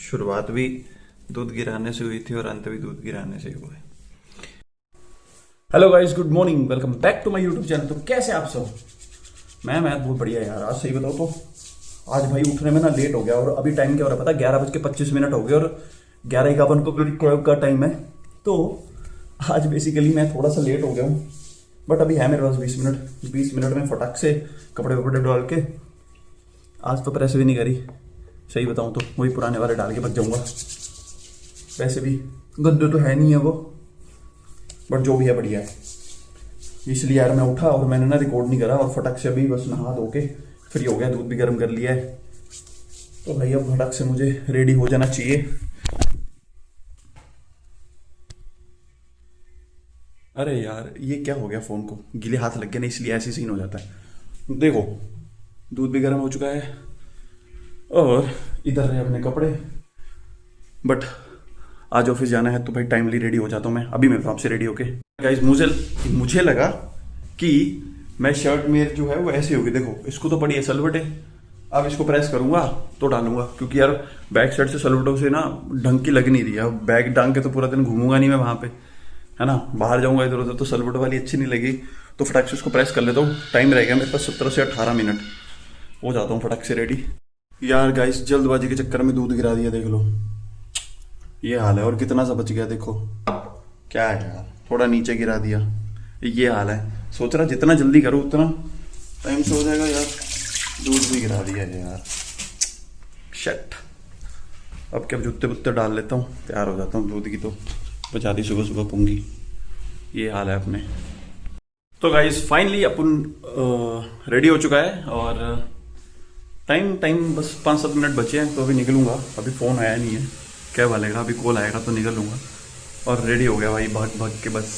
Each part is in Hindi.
शुरुआत भी दूध गिराने से हुई थी और अंत भी दूध गिराने से ही हुआ है। Hello guys, good morning, welcome back to my YouTube channel. तो कैसे आप सब? मैं बहुत बढ़िया यार। आज सही बताओ तो आज भाई उठने में ना लेट हो गया और अभी टाइम क्या हो रहा है पता? 11:25 हो गए और 11:51 को क्लब का टाइम है। तो आज बेसिकली मैं थोड़ा सा लेट हो गया हूँ, बट अभी है मेरे पास 20 मिनट में फटाक से कपड़े वपड़े डाल के। आज तो प्रेस भी नहीं करी, सही बताऊँ तो वही पुराने वाले डाल के बच जाऊँगा। वैसे भी गद्दे तो है नहीं है वो, बट जो भी है बढ़िया है। इसलिए यार मैं उठा और मैंने ना रिकॉर्ड नहीं करा और फटक से अभी बस नहा धो के फ्री हो गया, दूध भी गर्म कर लिया है। तो भाई अब फटक से मुझे रेडी हो जाना चाहिए। अरे यार ये क्या हो गया, फ़ोन को गीले हाथ लग गया ना, इसलिए ऐसी सीन हो जाता है। देखो दूध भी गर्म हो चुका है और इधर है अपने कपड़े। बट आज ऑफिस जाना है तो भाई टाइमली रेडी हो जाता हूँ मैं। अभी मिलता हूँ आपसे रेडी होके। गाइस मुझे लगा कि मैं शर्ट में जो है वो ऐसी होगी। देखो इसको तो पड़ी है सलवटे, अब इसको प्रेस करूंगा तो डालूंगा, क्योंकि यार बैक साइड से सलवटों से ना ढंग की लग नहीं रही है। अब बैग टांग के तो पूरा दिन घूमूंगा नहीं मैं वहां पे, है ना। बाहर जाऊंगा इधर उधर तो सलवट वाली अच्छी नहीं लगी, तो फटाक से उसको प्रेस कर लेता हूँ। टाइम रह गया मेरे पास 17 से 18 मिनट, हो जाता हूँ फटाक से रेडी। यार गाइस जल्दबाजी के चक्कर में दूध गिरा दिया, देख लो ये हाल है। और कितना सा बच गया देखो, क्या है यार, थोड़ा नीचे गिरा दिया, ये हाल है। सोच रहा जितना जल्दी करूँ उतना टाइम से हो जाएगा यार, दूध भी गिरा दिया है यार। शट, अब क्या जूते बुत्ते डाल लेता हूँ, तैयार हो जाता हूँ। दूध की तो बचा दी सुबह सुबह पूंगी, ये हाल है अपने। तो गाइस फाइनली अपन रेडी हो चुका है और टाइम बस 5-7 मिनट बचे हैं तो अभी निकलूंगा। अभी फ़ोन आया नहीं है, क्या वालेगा, अभी कॉल आएगा तो निकल लूँगा। और रेडी हो गया भाई, भाग भाग के बस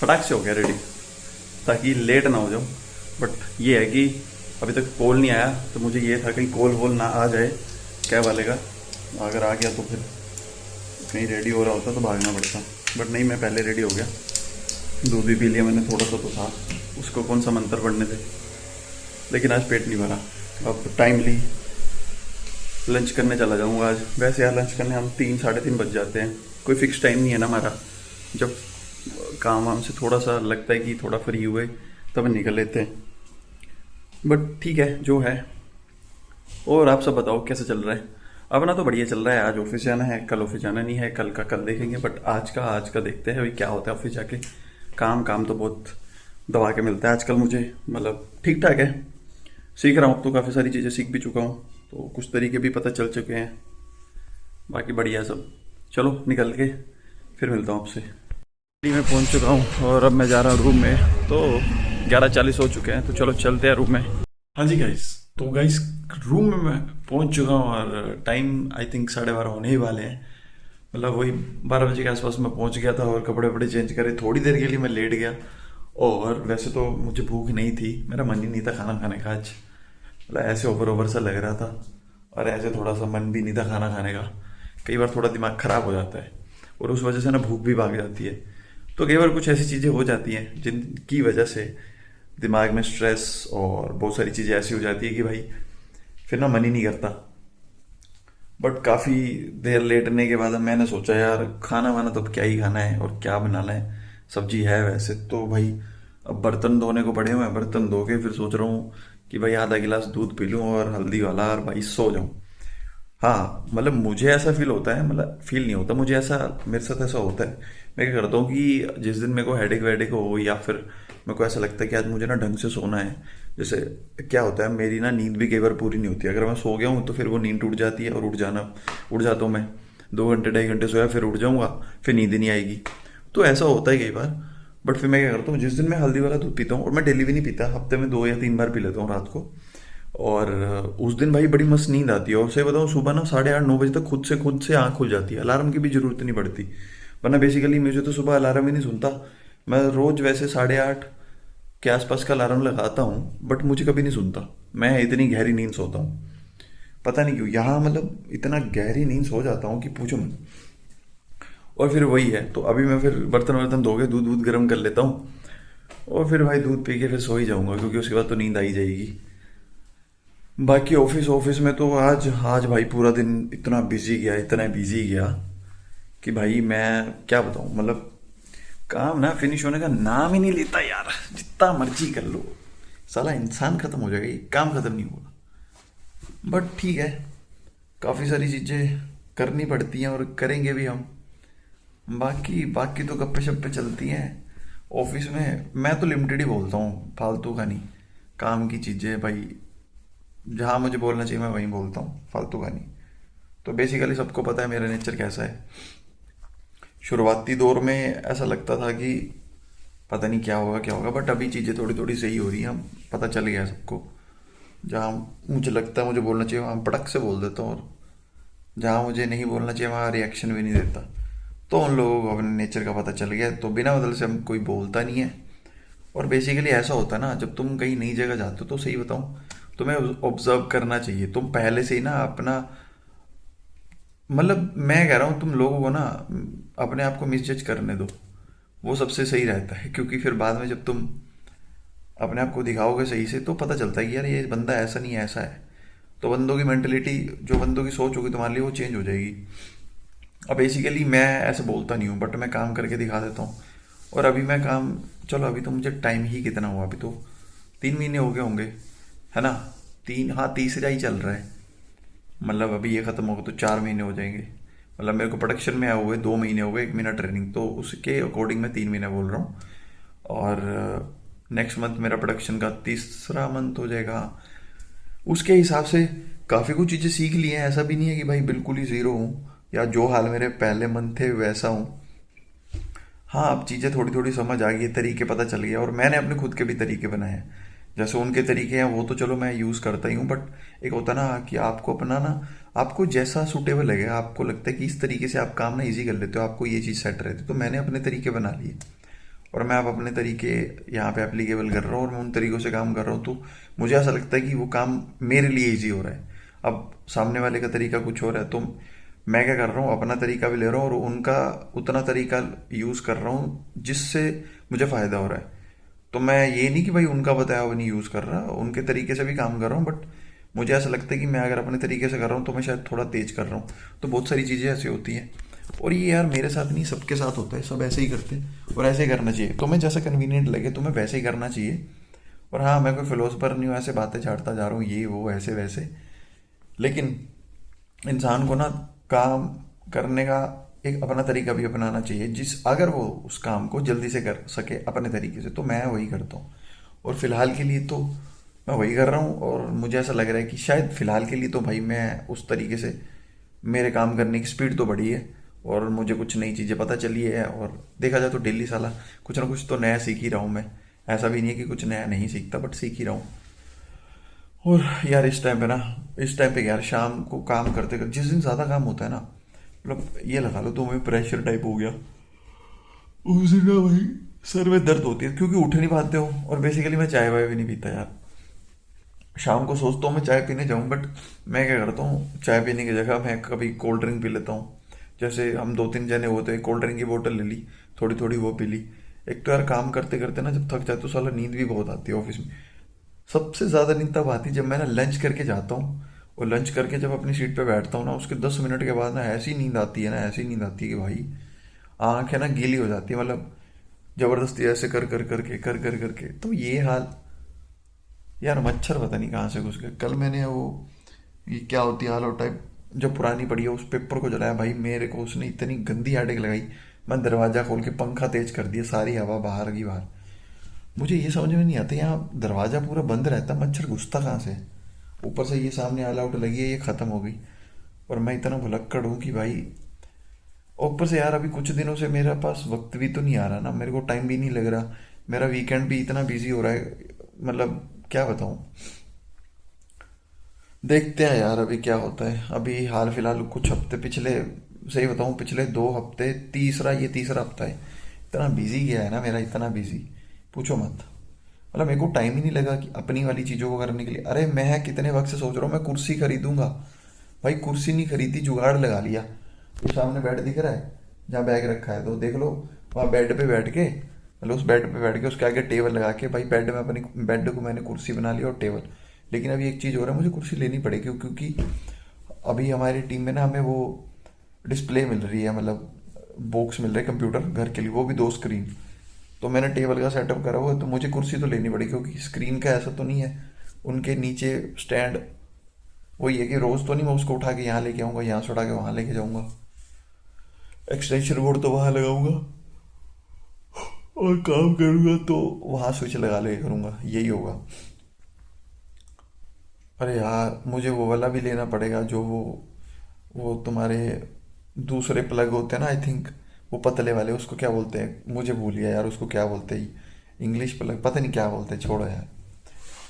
फटाक से हो गया रेडी, ताकि लेट ना हो जाऊँ। बट ये है कि अभी तक कॉल नहीं आया, तो मुझे ये था कहीं कॉल वॉल ना आ जाए, क्या वालेगा। अगर आ गया तो फिर कहीं रेडी हो रहा होता तो भागना पड़ता, बट नहीं, मैं पहले रेडी हो गया। दूध भी पी लिया मैंने, थोड़ा सा तो था, उसको कौन सा मंत्र पढ़ने थे। लेकिन आज पेट नहीं भरा, अब टाइमली लंच करने चला जाऊंगा आज। वैसे यार लंच करने हम 3-3:30 बज जाते हैं, कोई फिक्स टाइम नहीं है ना हमारा। जब काम वाम से थोड़ा सा लगता है कि थोड़ा फ्री हुए तब निकल लेते हैं, बट ठीक है जो है। और आप सब बताओ कैसे चल रहा है? अपना तो बढ़िया चल रहा है। आज ऑफिस जाना है, कल ऑफिस जाना नहीं है, कल का कल देखेंगे, बट आज का देखते हैं अभी क्या होता है ऑफिस जाके। काम तो बहुत दबा के मिलता है आजकल मुझे, मतलब ठीक ठाक है। सीख रहा हूँ, तो काफ़ी सारी चीज़ें सीख भी चुका हूँ, तो कुछ तरीके भी पता चल चुके हैं। बाकी बढ़िया सब। चलो निकल के फिर मिलता हूँ आपसे। मैं पहुँच चुका हूँ और अब मैं जा रहा हूँ रूम में। तो 11:40 हो चुके हैं, तो चलो चलते हैं रूम में। हाँ जी गाइस, तो गाइस रूम में मैं पहुँच चुका हूँ और टाइम आई थिंक 12:30 होने ही वाले हैं। मतलब वही 12 बजे के आसपास मैं पहुँच गया था और कपड़े वपड़े चेंज करे, थोड़ी देर के लिए मैं लेट गया। और वैसे तो मुझे भूख नहीं थी, मेरा मन ही नहीं था खाना खाने का आज। मतलब ऐसे ओवर सा लग रहा था और ऐसे थोड़ा सा मन भी नहीं था खाना खाने का। कई बार थोड़ा दिमाग खराब हो जाता है और उस वजह से ना भूख भी भाग जाती है। तो कई बार कुछ ऐसी चीज़ें हो जाती हैं जिनकी वजह से दिमाग में स्ट्रेस और बहुत सारी चीज़ें ऐसी हो जाती है कि भाई फिर ना मन ही नहीं करता। बट काफ़ी देर लेटने के बाद मैंने सोचा यार खाना वाना तो अब क्या ही खाना है और क्या बनाना है। सब्जी है वैसे तो भाई, अब बर्तन धोने को पड़े हुए हैं, बर्तन धो के फिर सोच रहा हूँ कि भाई आधा गिलास दूध पी लूँ और हल्दी वाला और भाई सो जाऊँ। हाँ मतलब मुझे ऐसा फील होता है, मतलब फील नहीं होता, मुझे ऐसा, मेरे साथ ऐसा होता है। मैं क्या करता हूँ कि जिस दिन मेरे को हेडेक वेडेक हो या फिर मेरे को ऐसा लगता है कि आज मुझे ना ढंग से सोना है, जैसे क्या होता है मेरी ना नींद भी कई बार पूरी नहीं होती। अगर मैं सो गया हूँ तो फिर वो नींद टूट जाती है और उठ जाता हूँ मैं। 2 घंटे 2.5 घंटे सोया फिर उठ जाऊँगा, फिर नींद ही नहीं आएगी। तो ऐसा होता है कई बार। बट फिर मैं क्या करता हूँ, जिस दिन मैं हल्दी वाला दूध पीता हूँ, और मैं डेली भी नहीं पीता, हफ्ते में 2 या 3 बार पी लेता हूँ रात को। और उस दिन भाई बड़ी मस्त नींद आती है। और सही बताऊँ सुबह ना 8:30-9 बजे तक खुद से आँख खुल जाती है, अलार्म की भी जरूरत नहीं पड़ती। वरना बेसिकली मुझे तो सुबह अलार्म ही नहीं सुनता। मैं रोज वैसे 8:30 के आसपास का अलार्म लगाता हूँ, बट मुझे कभी नहीं सुनता। मैं इतनी गहरी नींद सोता हूँ, पता नहीं क्यों। यहाँ मतलब इतना गहरी नींद सो जाता हूँ कि पूछो मत। और फिर वही है, तो अभी मैं फिर बर्तन वर्तन धो के दूध गर्म कर लेता हूँ और फिर भाई दूध पी के फिर सो ही जाऊँगा, क्योंकि उसके बाद तो नींद आ ही जाएगी। बाकी ऑफिस ऑफिस में तो आज आज भाई पूरा दिन इतना बिजी गया कि भाई मैं क्या बताऊं, मतलब काम ना फिनिश होने का नाम ही नहीं लेता यार। जितना मर्जी कर लो, साला इंसान खत्म हो जाएगा, ये काम खत्म नहीं होगा। बट ठीक है, काफ़ी सारी चीज़ें करनी पड़ती हैं और करेंगे भी हम। बाकी बाकी तो गप्पे शप्पे चलती हैं ऑफिस में। मैं तो लिमिटेड ही बोलता हूँ, फालतू का नहीं। काम की चीज़ें भाई, जहाँ मुझे बोलना चाहिए मैं वहीं बोलता हूँ, फालतू का नहीं। तो बेसिकली सबको पता है मेरा नेचर कैसा है। शुरुआती दौर में ऐसा लगता था कि पता नहीं क्या होगा, बट अभी चीज़ें थोड़ी थोड़ी सही हो रही हैं। हम पता चल गया है सबको। जहाँ मुझे लगता है मुझे बोलना चाहिए वहाँ पटक से बोल देता हूँ, और जहाँ मुझे नहीं बोलना चाहिए वहाँ रिएक्शन भी नहीं देता। तो उन लोगों को अपने नेचर का पता चल गया है, तो बिना मतलब से हम कोई बोलता नहीं है। और बेसिकली ऐसा होता है ना, जब तुम कहीं नई जगह जाते हो तो सही बताऊँ, तुम्हें ऑब्जर्व करना चाहिए। तुम पहले से ही ना अपना, मतलब मैं कह रहा हूँ तुम लोगों को ना अपने आप को मिसजज करने दो। वो सबसे सही रहता है, क्योंकि फिर बाद में जब तुम अपने आप को दिखाओगे सही से तो पता चलता है कि यार ये बंदा ऐसा नहीं है, ऐसा है। तो बंदों की मेंटलिटी, जो बंदों की सोच होगी तुम्हारे लिए, वो चेंज हो जाएगी। अब बेसिकली मैं ऐसे बोलता नहीं हूँ, बट मैं काम करके दिखा देता हूँ। और अभी मैं काम, चलो अभी तो मुझे टाइम ही कितना हुआ, अभी तो 3 महीने हो गए होंगे, है ना। तीन, हाँ, तीसरा ही चल रहा है। मतलब अभी ये ख़त्म होगा तो 4 महीने हो जाएंगे। मतलब मेरे को प्रोडक्शन में आए हुए 2 महीने हो गए, 1 महीना ट्रेनिंग, तो उसके अकॉर्डिंग मैं 3 महीने बोल रहा हूँ। और नेक्स्ट मंथ मेरा प्रोडक्शन का तीसरा मंथ हो जाएगा। उसके हिसाब से काफ़ी कुछ चीज़ें सीख ली हैं। ऐसा भी नहीं है कि भाई बिल्कुल ही ज़ीरो हूँ, या जो हाल मेरे पहले मंथ थे वैसा हूँ। हाँ, अब चीज़ें थोड़ी थोड़ी समझ आ गई, तरीके पता चल गए, और मैंने अपने खुद के भी तरीके बनाए हैं। जैसे उनके तरीके हैं वो तो चलो मैं यूज़ करता ही हूँ, बट एक होता ना कि आपको अपना ना, आपको जैसा सूटेबल लगे, आपको लगता है कि इस तरीके से आप काम ना इजी कर लेते हो, आपको ये चीज़ सेट रहती है, तो मैंने अपने तरीके बना लिए। और मैं अब अपने तरीके यहाँ पे एप्लीकेबल कर रहा हूँ, और मैं उन तरीकों से काम कर रहा हूँ। तो मुझे ऐसा लगता है कि वो काम मेरे लिए ईजी हो रहा है। अब सामने वाले का तरीका कुछ और है, तो मैं क्या कर रहा हूँ, अपना तरीका भी ले रहा हूँ और उनका उतना तरीका यूज़ कर रहा हूँ जिससे मुझे फ़ायदा हो रहा है। तो मैं ये नहीं कि भाई उनका बताया हुआ नहीं यूज़ कर रहा, उनके तरीके से भी काम कर रहा हूँ, बट मुझे ऐसा लगता है कि मैं अगर अपने तरीके से कर रहा हूँ तो मैं शायद थोड़ा तेज कर रहा हूँ। तो बहुत सारी चीज़ें ऐसी होती हैं, और ये यार मेरे साथ नहीं, सबके साथ होता है, सब ऐसे ही करते हैं और ऐसे ही करना चाहिए। तुम्हें जैसा कन्वीनियंट लगे तुम्हें वैसे ही करना चाहिए। और हाँ, मैं कोई फिलोसफर नहीं हूँ ऐसे बातें झाड़ता जा रहा हूँ ये वो ऐसे वैसे। लेकिन इंसान को ना काम करने का एक अपना तरीका भी अपनाना चाहिए, जिस अगर वो उस काम को जल्दी से कर सके अपने तरीके से, तो मैं वही करता हूँ। और फिलहाल के लिए तो मैं वही कर रहा हूँ, और मुझे ऐसा लग रहा है कि शायद फिलहाल के लिए तो भाई मैं उस तरीके से, मेरे काम करने की स्पीड तो बढ़ी है, और मुझे कुछ नई चीज़ें पता चली है। और देखा जाए तो डेली साला कुछ ना कुछ तो नया सीख ही रहा हूँ मैं। ऐसा भी नहीं है कि कुछ नया नहीं सीखता, बट सीख ही रहा हूँ। और यार इस टाइम पे ना, इस टाइम पे यार शाम को काम करते करते जिस दिन ज़्यादा काम होता है ना, मतलब ये लगा लो तुम्हें प्रेशर टाइप हो गया, उस दिन ना भाई सर में दर्द होती है, क्योंकि उठ नहीं पाते हो। और बेसिकली मैं चाय वाय भी नहीं पीता यार। शाम को सोचता हूँ मैं चाय पीने जाऊँ, बट मैं क्या करता हूँ, चाय पीने की जगह मैं कभी कोल्ड ड्रिंक पी लेता हूँ। जैसे हम 2-3 जने होते हैं, कोल्ड ड्रिंक की बोतल ले ली, थोड़ी थोड़ी वो पी ली। एक तो यार काम करते करते ना जब थक जाए तो साला नींद भी बहुत आती है ऑफिस में। सबसे ज़्यादा नींद तब आती है जब मैं ना लंच करके जाता हूँ, और लंच करके जब अपनी सीट पे बैठता हूँ ना, उसके 10 मिनट के बाद ना ऐसी नींद आती है ना, ऐसी नींद आती है कि भाई आँखें ना गीली हो जाती है। मतलब ज़बरदस्ती ऐसे कर कर करके तो ये हाल। यार मच्छर पता नहीं कहाँ से घुस गए। कल मैंने वो, ये क्या होती है आल आउट टाइप, जो पुरानी पड़ी है, उस पेपर को जलाया भाई, मेरे को उसने इतनी गंदी हेडेक लगाई। मैं दरवाज़ा खोल के पंखा तेज कर दिया, सारी हवा बाहर की बाहर। मुझे ये समझ में नहीं आता, यहाँ दरवाज़ा पूरा बंद रहता, मच्छर घुसता कहाँ से। ऊपर से ये सामने ऑल आउट लगी है, ये ख़त्म हो गई, और मैं इतना भुलक्कड़ हूँ कि भाई। और ऊपर से यार अभी कुछ दिनों से मेरे पास वक्त भी तो नहीं आ रहा ना, मेरे को टाइम भी नहीं लग रहा। मेरा वीकेंड भी इतना बिजी हो रहा है, मतलब क्या बताऊँ। देखते हैं यार अभी क्या होता है। अभी हाल फिलहाल कुछ हफ्ते पिछले, सही बताऊँ पिछले 2 हफ्ते, ये तीसरा हफ्ता है, इतना बिजी गया है ना मेरा, इतना बिजी पूछो मत। मतलब मेरे को टाइम ही नहीं लगा कि अपनी वाली चीज़ों को करने के लिए। अरे मैं कितने वक्त से सोच रहा हूँ मैं कुर्सी खरीदूंगा, भाई कुर्सी नहीं खरीदी, जुगाड़ लगा लिया। तो सामने बेड दिख रहा है जहाँ बैग रखा है, तो देख लो, वहाँ बेड पे बैठ के, मतलब उस बेड पे बैठ के उसके आगे टेबल लगा के, भाई बेड में अपनी बेड को मैंने कुर्सी बना लिया और टेबल। लेकिन अभी एक चीज़ हो रहा है, मुझे कुर्सी लेनी पड़ेगी क्योंकि अभी हमारी टीम में ना हमें वो डिस्प्ले मिल रही है, मतलब बॉक्स मिल रहा है कंप्यूटर घर के लिए, वो भी 2 स्क्रीन। तो मैंने टेबल का सेटअप करा हुआ है, तो मुझे कुर्सी तो लेनी पड़ेगी क्योंकि स्क्रीन का ऐसा तो नहीं है। उनके नीचे स्टैंड वही है कि रोज़ तो नहीं मैं उसको उठा के यहाँ लेके आऊँगा, यहाँ से उठा के वहाँ लेके जाऊँगा। एक्सटेंशन बोर्ड तो वहाँ लगाऊंगा और काम करूँगा तो वहाँ स्विच लगा ले करूँगा, यही होगा। अरे यार मुझे वो वाला भी लेना पड़ेगा जो वो तुम्हारे दूसरे प्लग होते हैं ना, आई थिंक वो पतले वाले, उसको क्या बोलते हैं, मुझे भूल गया यार उसको क्या बोलते हैं, इंग्लिश प्लग पता नहीं क्या बोलते हैं, छोड़ो यार,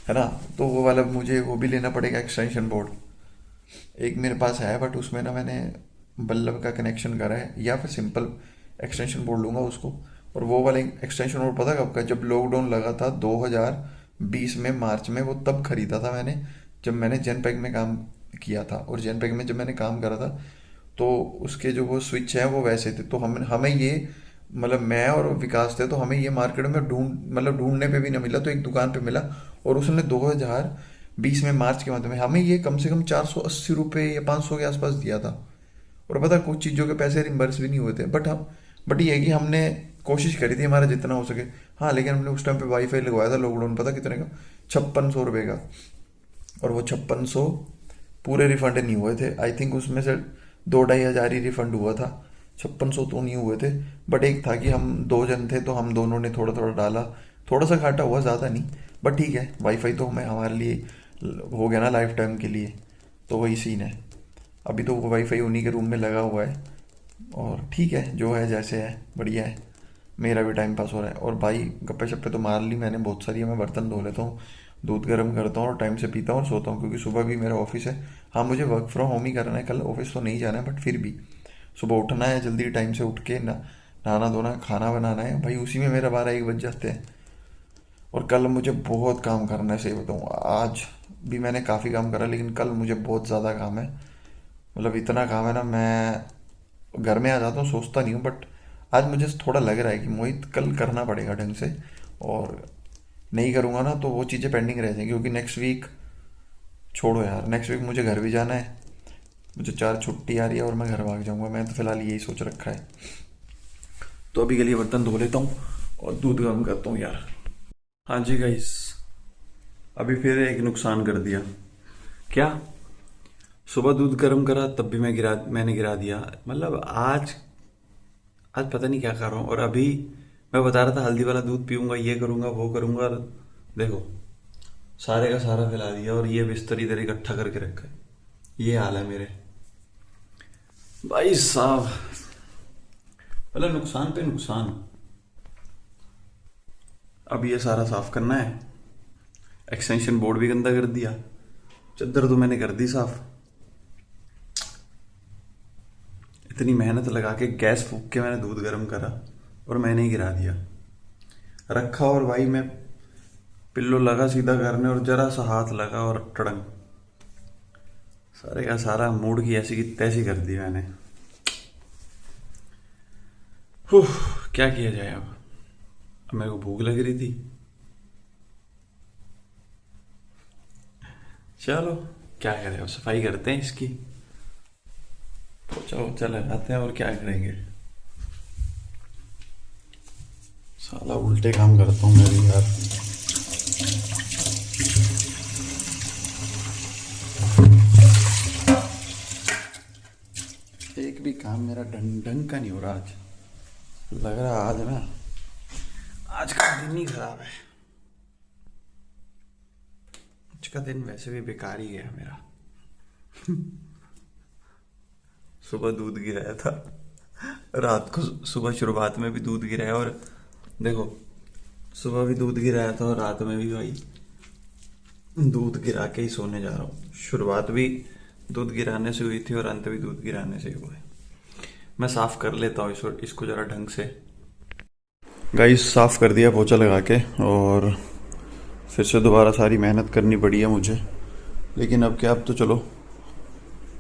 है ना। तो वो वाला मुझे वो भी लेना पड़ेगा एक्सटेंशन बोर्ड। एक मेरे पास है बट उसमें ना मैंने बल्ब का कनेक्शन करा है, या फिर सिंपल एक्सटेंशन बोर्ड लूँगा उसको। और वो वाला एक्सटेंशन बोर्ड पता कब का, जब लॉकडाउन लगा था 2020 में मार्च में, वो तब खरीदा था मैंने, जब मैंने जेनपैक में काम किया था। और जेनपैक में जब मैंने काम करा था तो उसके जो वो स्विच हैं वो वैसे थे, तो हम हमें ये मतलब मैं और विकास थे, तो हमें ये मार्केट में ढूंढने पे भी ना मिला, तो एक दुकान पे मिला। और उसने 2020 में मार्च के मध्य में हमें ये कम से कम 480 रुपये या 500 के आसपास दिया था। और पता कुछ चीज़ों के पैसे रिम्बर्स भी नहीं हुए थे, बट ये है कि हमने कोशिश करी थी हमारा जितना हो सके। हाँ लेकिन हमने उस टाइम पे वाईफाई लगवाया था लॉकडाउन, पता कितने का, 5600 रुपये का। और वो 5600 पूरे रिफंड नहीं हुए थे, आई थिंक उसमें से 2-2.5 हज़ार ही रिफंड हुआ था, 5600 तो नहीं हुए थे। बट एक था कि हम 2 जन थे तो हम दोनों ने थोड़ा थोड़ा डाला, थोड़ा सा घाटा हुआ, ज़्यादा नहीं। बट ठीक है, वाईफाई तो हमें हमारे लिए हो गया ना लाइफ टाइम के लिए, तो वही सीन है। अभी तो वो वाईफाई उन्हीं के रूम में लगा हुआ है और ठीक है, जो है जैसे है बढ़िया है, मेरा भी टाइम पास हो रहा है। और भाई गप्पे शप्पे तो मार ली मैंने बहुत सारी, मैं बर्तन धो लेता हूँ, दूध गर्म करता हूँ और टाइम से पीता हूँ और सोता हूँ, क्योंकि सुबह भी मेरा ऑफिस है। हाँ मुझे वर्क फ्रॉम होम ही करना है, कल ऑफिस तो नहीं जाना है, बट फिर भी सुबह उठना है जल्दी, टाइम से उठ के नहाना धोना, खाना बनाना है भाई, उसी में मेरा 12-1 बज जाते हैं। और कल मुझे बहुत काम करना है, सही बताऊँ। आज भी मैंने काफ़ी काम करा, लेकिन कल मुझे बहुत ज़्यादा काम है, मतलब इतना काम है ना, मैं घर में आ जाता हूँ सोचता नहीं हूँ, बट आज मुझे थोड़ा लग रहा है कि मोहित कल करना पड़ेगा ढंग से। और नहीं करूँगा ना तो वो चीज़ें पेंडिंग रह जाएंगी, क्योंकि नेक्स्ट वीक छोड़ो यार, नेक्स्ट वीक मुझे घर भी जाना है, मुझे 4 छुट्टी आ रही है और मैं घर भाग जाऊँगा। मैं तो फिलहाल यही सोच रखा है। तो अभी के लिए बर्तन धो लेता हूँ और दूध गर्म करता हूँ यार। हाँ जी गाइस, अभी फिर एक नुकसान कर दिया। क्या? सुबह दूध गर्म करा तब भी मैंने गिरा दिया, मतलब आज आज पता नहीं क्या कर रहा हूँ। और अभी मैं बता रहा था हल्दी वाला दूध पीऊंगा, ये करूंगा वो करूंगा, और देखो सारे का सारा फैला दिया और ये बिस्तर इधर इकट्ठा करके रखा है। ये हाल है मेरे भाई साहब, मतलब नुकसान पे नुकसान। अब ये सारा साफ करना है, एक्सटेंशन बोर्ड भी गंदा कर दिया, चद्दर तो मैंने कर दी साफ, इतनी मेहनत लगा के गैस फूक के मैंने दूध गर्म करा और मैंने ही गिरा दिया रखा। और भाई मैं पिल्लो लगा सीधा करने और जरा सा हाथ लगा और टड़ंग, सारे का सारा मूड की ऐसी की तैसी कर दी मैंने। क्या किया जाए अब मेरे को भूख लग रही थी, चलो क्या करें, अब सफाई करते हैं इसकी, पोछा वोछा लगाते हैं और क्या करेंगे। साला उल्टे काम करता हूँ मैं भी यार। एक भी काम मेरा ढंग ढंग का नहीं हो रहा आज, लग रहा आज ना आज का दिन ही खराब है। आज का दिन वैसे भी बेकार ही गया मेरा। सुबह दूध गिराया था, रात को सुबह शुरुआत में भी दूध गिराया, और देखो सुबह भी दूध गिराया था और रात में भी भाई दूध गिरा के ही सोने जा रहा हूँ। शुरुआत भी दूध गिराने से हुई थी और अंत भी दूध गिराने से हुआ है। मैं साफ कर लेता हूँ इसको जरा ढंग से। गाइस साफ कर दिया पोछा लगा के, और फिर से दोबारा सारी मेहनत करनी पड़ी है मुझे, लेकिन अब क्या, अब तो चलो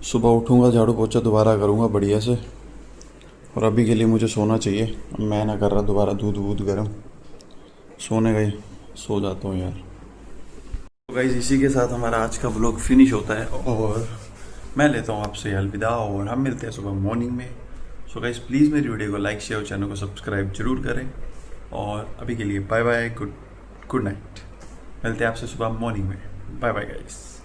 सुबह उठूँगा झाड़ू पोछा दोबारा करूँगा बढ़िया से। और अभी के लिए मुझे सोना चाहिए, मैं ना कर रहा दोबारा दूध वूध गर्म, सोने गई, सो जाता हूँ यार। गाइस इसी के साथ हमारा आज का व्लॉग फिनिश होता है और मैं लेता हूँ आपसे अलविदा और हम मिलते हैं सुबह मॉर्निंग में। सो गाइस प्लीज़ मेरी वीडियो को लाइक शेयर और चैनल को सब्सक्राइब जरूर करें और अभी के लिए बाय बाय, गुड नाइट। मिलते हैं आपसे सुबह मॉर्निंग में। Bye bye guys.